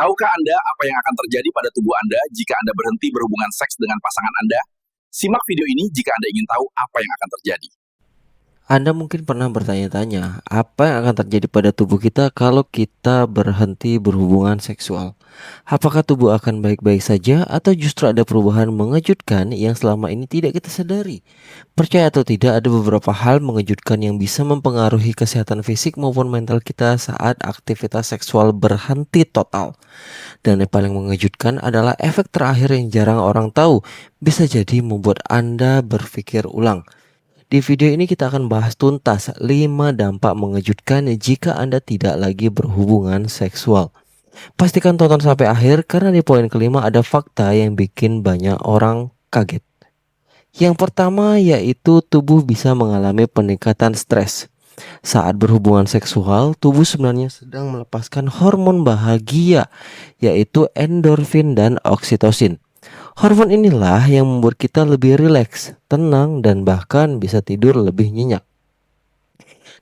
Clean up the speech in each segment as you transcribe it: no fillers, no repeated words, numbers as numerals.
Tahukah Anda apa yang akan terjadi pada tubuh Anda jika Anda berhenti berhubungan seks dengan pasangan Anda? Simak video ini jika Anda ingin tahu apa yang akan terjadi. Anda mungkin pernah bertanya-tanya, apa yang akan terjadi pada tubuh kita kalau kita berhenti berhubungan seksual? Apakah tubuh akan baik-baik saja atau justru ada perubahan mengejutkan yang selama ini tidak kita sadari? Percaya atau tidak, ada beberapa hal mengejutkan yang bisa mempengaruhi kesehatan fisik maupun mental kita saat aktivitas seksual berhenti total. Dan yang paling mengejutkan adalah efek terakhir yang jarang orang tahu, bisa jadi membuat Anda berpikir ulang. Di video ini kita akan bahas tuntas 5 dampak mengejutkan jika Anda tidak lagi berhubungan seksual. Pastikan tonton sampai akhir karena di poin kelima ada fakta yang bikin banyak orang kaget. Yang pertama yaitu tubuh bisa mengalami peningkatan stres. Saat berhubungan seksual, tubuh sebenarnya sedang melepaskan hormon bahagia yaitu endorfin dan oksitosin. Hormon inilah yang membuat kita lebih rileks, tenang, dan bahkan bisa tidur lebih nyenyak.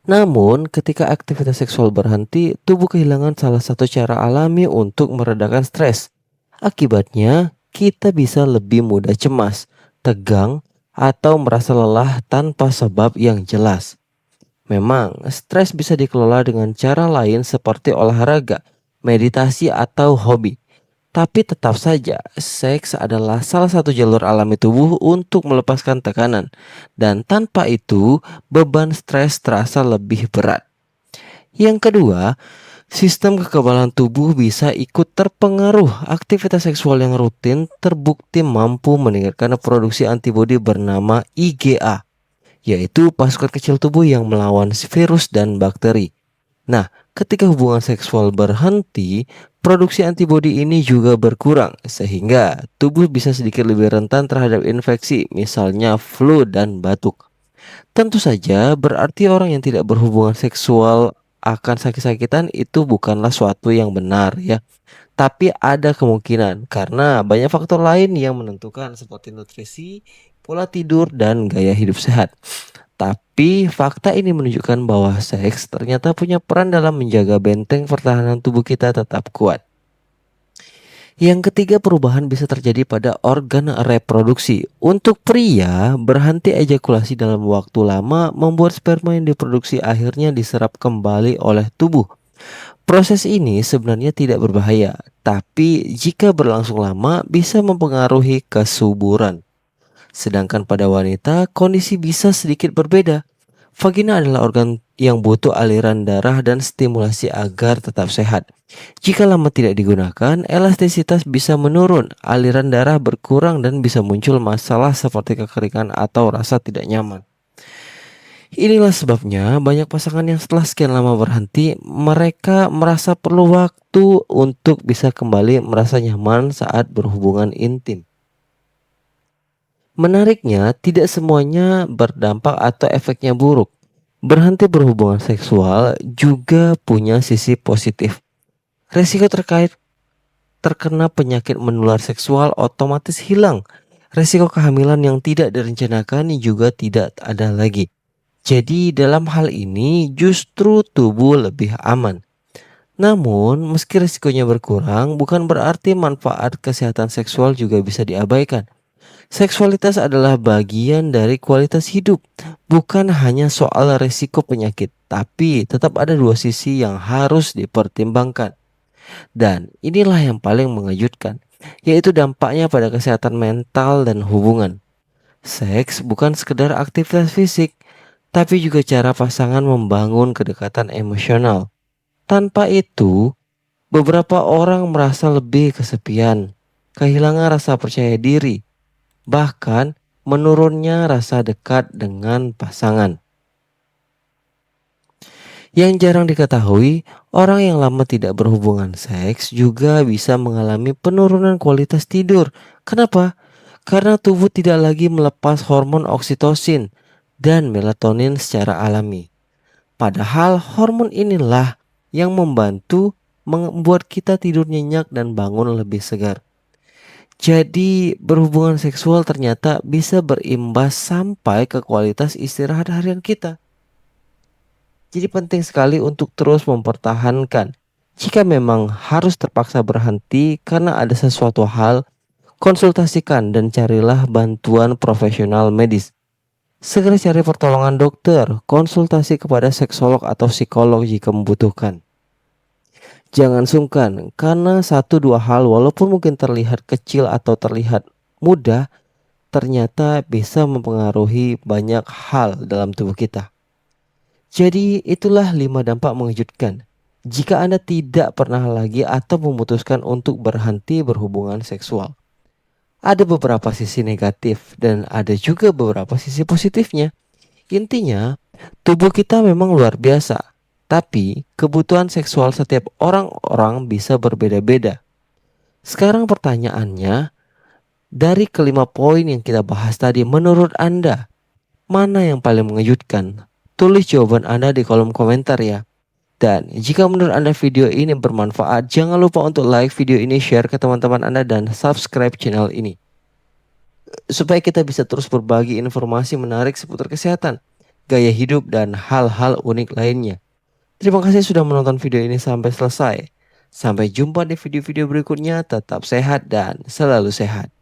Namun, ketika aktivitas seksual berhenti, tubuh kehilangan salah satu cara alami untuk meredakan stres. Akibatnya, kita bisa lebih mudah cemas, tegang, atau merasa lelah tanpa sebab yang jelas. Memang, stres bisa dikelola dengan cara lain seperti olahraga, meditasi, atau hobi. Tapi tetap saja, seks adalah salah satu jalur alami tubuh untuk melepaskan tekanan. Dan tanpa itu, beban stres terasa lebih berat. Yang kedua, sistem kekebalan tubuh bisa ikut terpengaruh. Aktivitas seksual yang rutin terbukti mampu meningkatkan produksi antibodi bernama IgA, yaitu pasukan kecil tubuh yang melawan virus dan bakteri. Nah, ketika hubungan seksual berhenti, produksi antibodi ini juga berkurang sehingga tubuh bisa sedikit lebih rentan terhadap infeksi, misalnya flu dan batuk. Tentu saja berarti orang yang tidak berhubungan seksual akan sakit-sakitan itu bukanlah suatu yang benar ya. Tapi ada kemungkinan karena banyak faktor lain yang menentukan seperti nutrisi, pola tidur, dan gaya hidup sehat. Tapi fakta ini menunjukkan bahwa seks ternyata punya peran dalam menjaga benteng pertahanan tubuh kita tetap kuat. Yang ketiga, perubahan bisa terjadi pada organ reproduksi. Untuk pria, berhenti ejakulasi dalam waktu lama membuat sperma yang diproduksi akhirnya diserap kembali oleh tubuh. Proses ini sebenarnya tidak berbahaya, tapi jika berlangsung lama bisa mempengaruhi kesuburan. Sedangkan pada wanita, kondisi bisa sedikit berbeda. Vagina adalah organ yang butuh aliran darah dan stimulasi agar tetap sehat. Jika lama tidak digunakan, elastisitas bisa menurun, aliran darah berkurang dan bisa muncul masalah seperti kekeringan atau rasa tidak nyaman. Inilah sebabnya banyak pasangan yang setelah sekian lama berhenti, mereka merasa perlu waktu untuk bisa kembali merasa nyaman saat berhubungan intim. Menariknya, tidak semuanya berdampak atau efeknya buruk. Berhenti berhubungan seksual juga punya sisi positif. Resiko terkait terkena penyakit menular seksual otomatis hilang. Resiko kehamilan yang tidak direncanakan juga tidak ada lagi. Jadi dalam hal ini justru tubuh lebih aman. Namun, meski risikonya berkurang, bukan berarti manfaat kesehatan seksual juga bisa diabaikan. Seksualitas adalah bagian dari kualitas hidup, bukan hanya soal resiko penyakit, tapi tetap ada dua sisi yang harus dipertimbangkan. Dan inilah yang paling mengejutkan, yaitu dampaknya pada kesehatan mental dan hubungan. Seks bukan sekedar aktivitas fisik, tapi juga cara pasangan membangun kedekatan emosional. Tanpa itu, beberapa orang merasa lebih kesepian, kehilangan rasa percaya diri, bahkan menurunnya rasa dekat dengan pasangan. Yang jarang diketahui, orang yang lama tidak berhubungan seks juga bisa mengalami penurunan kualitas tidur. Kenapa? Karena tubuh tidak lagi melepas hormon oksitosin dan melatonin secara alami. Padahal hormon inilah yang membantu membuat kita tidur nyenyak dan bangun lebih segar. Jadi berhubungan seksual ternyata bisa berimbas sampai ke kualitas istirahat harian kita. Jadi penting sekali untuk terus mempertahankan. Jika memang harus terpaksa berhenti karena ada sesuatu hal, konsultasikan dan carilah bantuan profesional medis. Segera cari pertolongan dokter, konsultasi kepada seksolog atau psikolog jika membutuhkan. Jangan sungkan, karena 1-2 hal walaupun mungkin terlihat kecil atau terlihat mudah, ternyata bisa mempengaruhi banyak hal dalam tubuh kita. Jadi itulah 5 dampak mengejutkan jika Anda tidak pernah lagi atau memutuskan untuk berhenti berhubungan seksual. Ada beberapa sisi negatif dan ada juga beberapa sisi positifnya. Intinya, tubuh kita memang luar biasa, tapi kebutuhan seksual setiap orang bisa berbeda-beda. Sekarang pertanyaannya, dari kelima poin yang kita bahas tadi, menurut Anda, mana yang paling mengejutkan? Tulis jawaban Anda di kolom komentar ya. Dan jika menurut Anda video ini bermanfaat, jangan lupa untuk like video ini, share ke teman-teman Anda, dan subscribe channel ini, supaya kita bisa terus berbagi informasi menarik seputar kesehatan, gaya hidup, dan hal-hal unik lainnya. Terima kasih sudah menonton video ini sampai selesai. Sampai jumpa di video-video berikutnya. Tetap sehat dan selalu sehat.